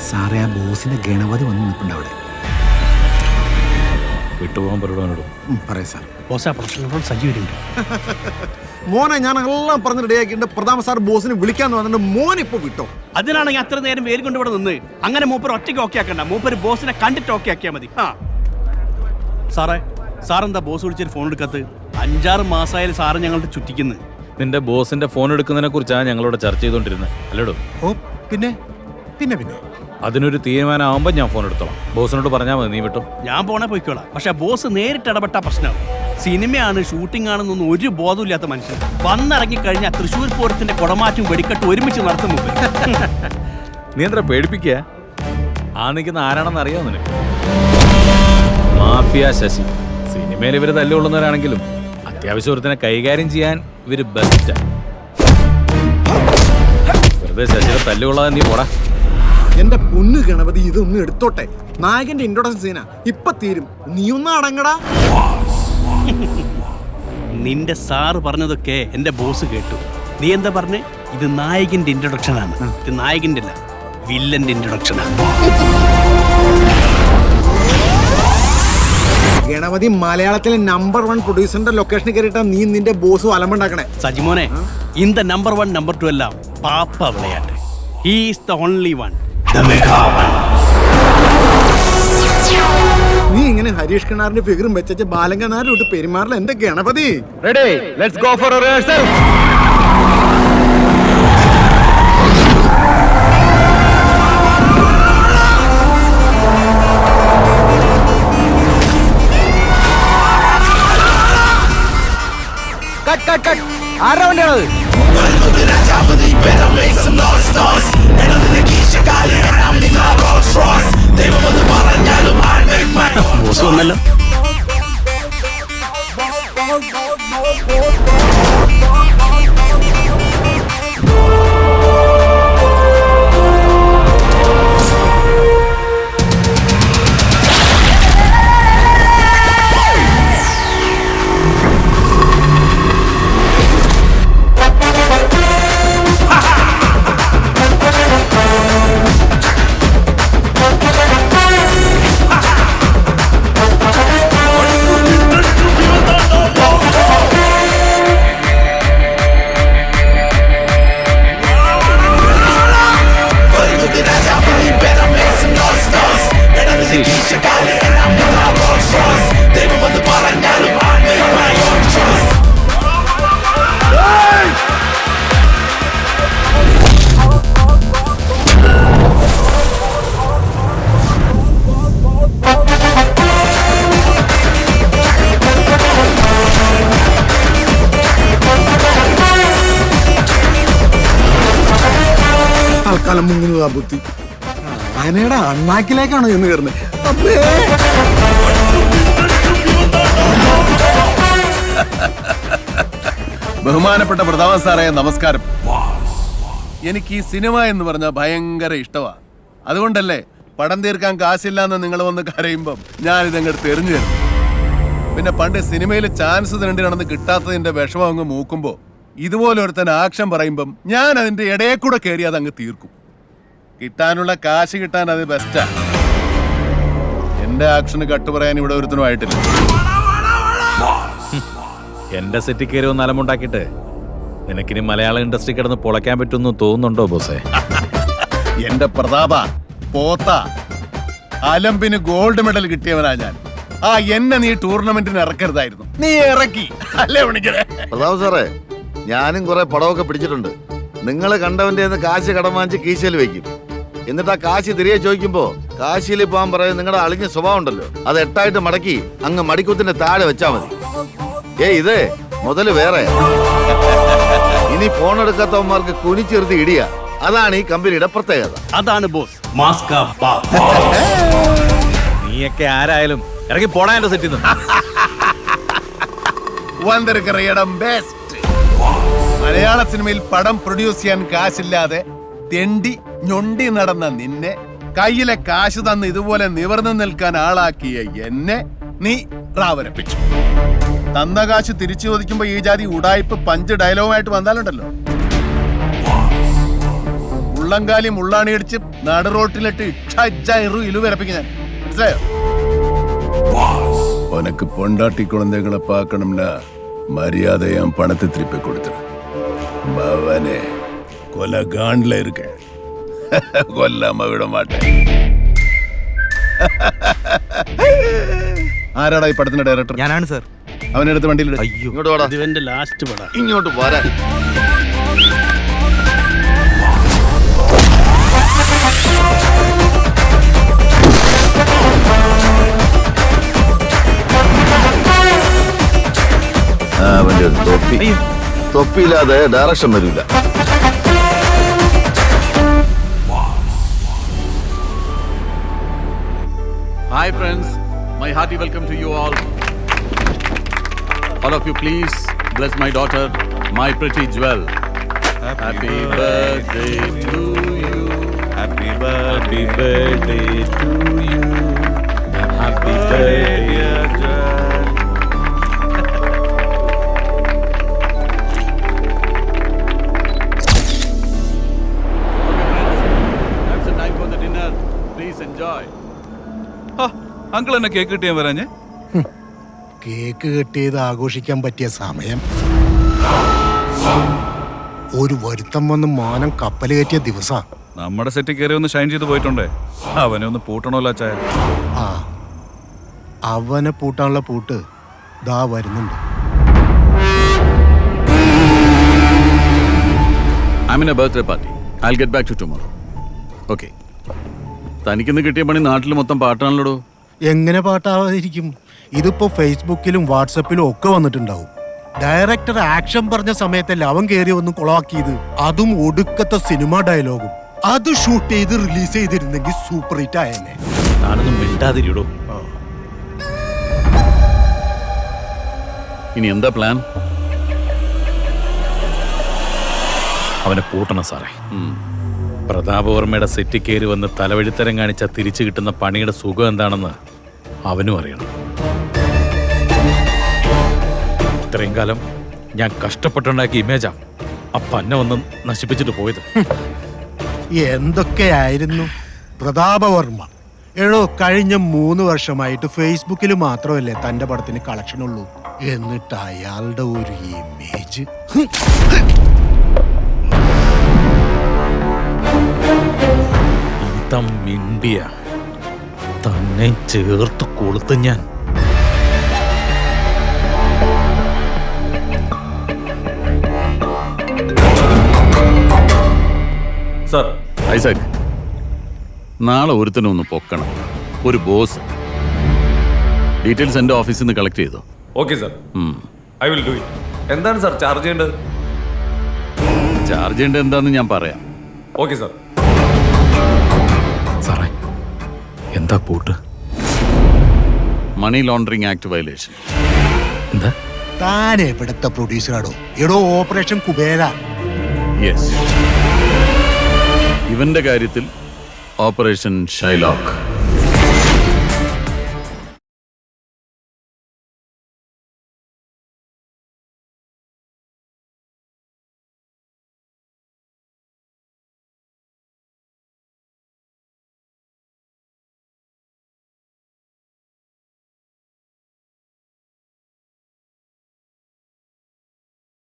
സാറേ, ആ ബോസിന്റെ ഗണപതി വന്ന് നിൽപ്പുണ്ട് അവിടെ. വിട്ടുപോകാൻ പറയണോട് പറയാം സാർ. ബോസാ പ്രശ്നങ്ങൾ സജീവരുണ്ട്. മോനെ ഞാൻ എല്ലാം പറഞ്ഞ് റെഡിയാക്കിയിട്ട് പ്രധാന സാർ ബോസിനെ വിളിക്കാന്ന് പറഞ്ഞിട്ട് മോൻ ഇപ്പൊ വിട്ടോ. അതിനാണെങ്കിൽ അത്ര നേരം വേര് കൊണ്ട് ഇവിടെ നിന്ന് അങ്ങനെ മൂപ്പർ ഒറ്റയ്ക്ക് ഓക്കെ ആക്കണ്ട. മൂപ്പർ ബോസിനെ കണ്ടിട്ട് ഓക്കെ ആക്കിയാൽ മതി. ആ സാറേ, സാറെന്താ ബോസ് വിളിച്ചൊരു ഫോൺ എടുക്കാത്ത? 5-6 മാസമായാലും സാറ് ഞങ്ങളുടെ ചുറ്റിക്കുന്നു. നിന്റെ ബോസിന്റെ ഫോൺ എടുക്കുന്നതിനെ കുറിച്ചാണ് ഞങ്ങളോട് ചർച്ച ചെയ്തോണ്ടിരുന്നത് അല്ലേടോ? ഓ പിന്നെ പിന്നെ പിന്നെ അതിനൊരു തീരുമാനമാകുമ്പോ ഞാൻ ഫോൺ എടുത്തോളാം. ബോസിനോട് പറഞ്ഞാൽ മതി. നീ വിട്ടോ. ഞാൻ പോണേ പോയിക്കോളാം. പക്ഷെ ബോസ് നേരിട്ട് ഇടപെട്ട പ്രശ്നമാണ്. സിനിമയാണ്, ഷൂട്ടിംഗ് ആണെന്നൊന്നും ഒരു ബോധമില്ലാത്ത മനുഷ്യൻ വന്നിറങ്ങി കഴിഞ്ഞാൽ തൃശ്ശൂർ പൂരത്തിന്റെ കുടമാറ്റും വെടിക്കെട്ട് ഒരുമിച്ച് നടത്തും. നീ എന്താ പേടിപ്പിക്കുക? ആ നിൽക്കുന്ന ആരാണെന്ന് അറിയാമോ നിനക്ക്? മാഫിയ ശശി. സിനിമയിൽ ഇവര് തല്ലുകൊള്ളുന്നവരാണെങ്കിലും അത്യാവശ്യം ഒരുത്തിനെ കൈകാര്യം ചെയ്യാൻ ഇവര് ബെസ്റ്റാ. വെറുതെ ശശിയുടെ തല്ലുകൊള്ളാതെ നീ പോടാ. എന്റെ പൊന്നു ഗണപതി, ഇതൊന്നും എടുത്തോട്ടെ. നായകന്റെ ഇൻട്രോഡക്ഷൻ സീനാ ഇപ്പൊ തീരും. നീ ഒന്ന് അടങ്ങടാ. നിന്റെ സാറ് പറഞ്ഞതൊക്കെ എന്റെ ബോസ് കേട്ടു. നീ എന്താ പറഞ്ഞേ? ഇത് നായകന്റെ ഇൻട്രൊഡക്ഷൻ ആണ്. ഇത് നായകന്റെ അല്ല, വില്ലന്റെ ഇൻട്രൊഡക്ഷൻ ആണ്. ഗണപതി മലയാളത്തിലെ നമ്പർ 1 പ്രൊഡ്യൂസറിന്റെ ലൊക്കേഷനിൽ കയറിയിട്ടാ നീ നിന്റെ ബോസ് അലമ്പുണ്ടാക്കണേ. സജിമോനെ, இந்த നമ്പർ 1 നമ്പർ 2 എല്ലാം പാപ്പ വിളയാട്ട്. He is the only one, the mega one. നീ ഇങ്ങനെ ഹരീഷ് കിണാറിന്റെ ഫിഗറും വെച്ച ബാലങ്കനാരിലോട്ട് പെരുമാറില്ല എന്റെ Ganapathi. Ready, let's go for a rehearsal. Cut cut cut. ആരാ വണ്ടിയാണത്? ബോസ് വന്നല്ലോ. തൽക്കാലം മുങ്ങുന്നതാ ബുദ്ധി. ആനയുടെ അണ്ണാക്കിലേക്കാണോ എന്ന് കയറുന്നത്? ബഹുമാനപ്പെട്ട പ്രതാപൻ സാറേ, നമസ്കാരം. എനിക്ക് ഈ സിനിമ എന്ന് പറഞ്ഞാൽ ഭയങ്കര ഇഷ്ടമാണ്. അതുകൊണ്ടല്ലേ പടം തീർക്കാൻ കാശില്ലാന്ന് നിങ്ങൾ വന്ന് കരയുമ്പം ഞാൻ ഇതങ്ങോട്ട് തെരഞ്ഞു തരുന്നു. പിന്നെ പണ്ട് സിനിമയിൽ ചാൻസ് രണ്ടിനാണെന്ന് കിട്ടാത്തതിന്റെ വിഷമം അങ്ങ് മൂക്കുമ്പോ ഇതുപോലെ ഒരുത്തൻ ആക്ഷൻ പറയുമ്പം ഞാൻ അതിന്റെ ഇടയെ കൂടെ കയറി അത് അങ്ങ് തീർക്കും. കിട്ടാനുള്ള കാശ് കിട്ടാൻ അത് ബെസ്റ്റാ. എന്റെ ആക്ഷന് കട്ടു പറയാൻ ഇവിടെ ഒരുത്തനും ആയിട്ടില്ല. എന്റെ സെറ്റിൽ കയറി ഒന്ന് അലമുണ്ടാക്കിയിട്ട് നിനക്കിനി മലയാള ഇൻഡസ്ട്രി കിടന്ന് പൊളയ്ക്കാൻ പറ്റുമെന്ന് തോന്നുന്നുണ്ടോ ബോസേ? എന്റെ പ്രതാപ പോത്ത അലമ്പിന് ഗോൾഡ് മെഡൽ കിട്ടിയവനാ ഞാൻ. ആ എന്നെ നീ ടൂർണമെന്റിന് ഇറക്കരുതായിരുന്നു. നീ ഇറക്കി അല്ലേ വിളിക്കണേ? പ്രതാപ് സാറേ, ഞാനും കുറെ പടമൊക്കെ പിടിച്ചിട്ടുണ്ട്. നിങ്ങൾ കണ്ടവന്റെ കാശ് കടം വാങ്ങിച്ച് കീശയിൽ വെക്കും. എന്നിട്ട് ആ കാശ് തിരികെ ചോദിക്കുമ്പോ കാശിയിൽ പോകാൻ പറയും. നിങ്ങളുടെ അളിഞ്ഞ സ്വഭാവം ഉണ്ടല്ലോ, അത് 8ആയിട്ട് മടക്കി അങ്ങ് മടിക്കുത്തിന്റെ താഴെ വെച്ചാ മതി. ഇതേ മുതല് വേറെ. ഇനി ഫോൺ എടുക്കാത്തവന്മാർക്ക് കുനിച്ചെറുതി ഇടിയ. അതാണ് ഈ കമ്പനിയുടെ പ്രത്യേകത. അതാണ് ബോസ്. നീയൊക്കെ ആരായാലും ഇറങ്ങി പോടാ എന്റെ സെറ്റിൽ നിന്ന്. മലയാള സിനിമയിൽ പടം പ്രൊഡ്യൂസ് ചെയ്യാൻ കാശില്ലാതെ തെണ്ടി ഞൊണ്ടി നടന്ന നിന്നെ കയ്യിലെ കാശ് തന്ന് ഇതുപോലെ നിവർന്നു നിൽക്കാൻ ആളാക്കിയ എന്നെ നീ റാവരപ്പിച്ചു. തന്ന കാശ് തിരിച്ചു ചോദിക്കുമ്പോ ഈ ജാതി ഉടായ്പ് പഞ്ച് ഡയലോഗുമായിട്ട് വന്നാലുണ്ടല്ലോ, ഉള്ള ഉള്ളംകാലി മുള്ളാണി അടിച്ച് നട റോട്ടിലിട്ട് ഇലു വിറപ്പിക്കാൻ മനസ്സിലായോ? ഉനക്ക് പൊണ്ടാട്ടി കുഴന്തകളെ പാക്കണംനാ മര്യാദ പണത്തെ തിരിപ്പി കൊടുത്തിട്ട് മവനെ കൊല ഗാണ്ടില இருக்க കൊല്ലാമ വിട മാട്ടേ. ആരാടാ ഈ പടത്തിന്റെ ഡയറക്ടർ? ഞാനാണ് സാർ. അവനെടുത്ത് വണ്ടിയിൽ ഇങ്ങോട്ട് വാടാ. ഇവന്റെ ലാസ്റ്റ് പടം. ഇങ്ങോട്ട് പോരാ. അവന്റെ ഒരു തൊപ്പി. തൊപ്പിയില്ലാതെ ഡയറക്ഷൻ വരില്ല. Hi friends, my hearty welcome to you all. All of you please bless my daughter, my pretty Jewel. Happy birthday to you. Happy birthday to you. Happy birthday, dear Jewel. That's the time for the dinner. Please enjoy. Uncle എന്നെ cake കിട്ടിയാൻ വരാഞ്ഞേ? Cake കെട്ടിയത് ആഘോഷിക്കാൻ പറ്റിയ സമയം ഒരു വരുത്തം വന്ന് മാനം കപ്പൽ കയറ്റിയ ദിവസാ. നമ്മുടെ സെറ്റിൽ കയറി ഒന്ന് ഷൈൻ ചെയ്ത് പോയിട്ടുണ്ടേ, അവനെ ഒന്ന് പൂട്ടണമല്ലോ അച്ചായ. ആ അവനെ പൂട്ടാനുള്ള പൂട്ട് ദാ വരുന്നുണ്ട്. I'm in a birthday party. I'll get back to you tomorrow. Okay. തനിക്കിന്ന് കിട്ടിയ പണി നാട്ടിൽ മൊത്തം പാട്ടാണല്ലോ. എങ്ങനെ പാട്ടാവാതിരിക്കും? ഇതിപ്പോ ഫേസ്ബുക്കിലും വാട്സപ്പിലും ഒക്കെ വന്നിട്ടുണ്ടാവും. ഡയറക്ടർ ആക്ഷൻ പറഞ്ഞ സമയത്തല്ല അവൻ കയറി ഒന്ന് കൊളാക്കിയത്. അതും ഒടുക്കത്തെ സിനിമ ഡയലോഗും. അത് ഷൂട്ട് ചെയ്ത് റിലീസ് ചെയ്തിരുന്നെങ്കിൽ സൂപ്പർ ഹിറ്റ് ആയെന്നെ. ഞാനൊന്നും മിണ്ടാതിരിടോ. ഇനി എന്താ പ്ലാൻ? അവനെ പൂട്ടണം സാറേ. പ്രതാപവർമ്മയുടെ സെറ്റിൽ കയറി വന്ന് തലവഴിത്തരം കാണിച്ചാൽ തിരിച്ചു കിട്ടുന്ന പണിയുടെ സുഖം എന്താണെന്ന് അവനും അറിയണം. ഇത്രയും കാലം ഞാൻ കഷ്ടപ്പെട്ടുണ്ടാക്കിയ ഇമേജാ ആ പന്ന വന്ന് നശിപ്പിച്ചിട്ട് പോയത്. എന്തൊക്കെയായിരുന്നു പ്രതാപവർമ്മ. എടോ കഴിഞ്ഞ 3 വർഷമായിട്ട് ഫേസ്ബുക്കിൽ മാത്രമല്ലേ തന്റെ പടത്തിന് കളക്ഷൻ ഉള്ളൂ. എന്നിട്ട് അയാളുടെ ഒരു ഇമേജ്. മിണ്ടിയ തന്നെ ചേർത്ത് കൊളുത്ത് ഞാൻ. സർ ഐസക്, നാളെ ഒരുത്തനും ഒന്ന് പൊക്കണം. ഒരു ബോസ്. ഡീറ്റെയിൽസ് എൻ്റെ ഓഫീസിൽ നിന്ന് കളക്ട് ചെയ്തോ? Okay sir, I will do it. എന്താണ് സർ ചാർജ് ചെയ്യേണ്ടത്? ചാർജ് ചെയ്യേണ്ടത് എന്താണെന്ന് ഞാൻ പറയാം. Okay sir. സാറേ എന്താ പൂട്ട്? Money laundering act violation. എന്താ? താൻ എവിടുത്തെ പ്രൊഡ്യൂസറാടോ? എടോ ഓപ്പറേഷൻ കുബേര. യെസ്, ഇവന്റെ കാര്യത്തിൽ ഓപ്പറേഷൻ ഷൈലോക്ക്.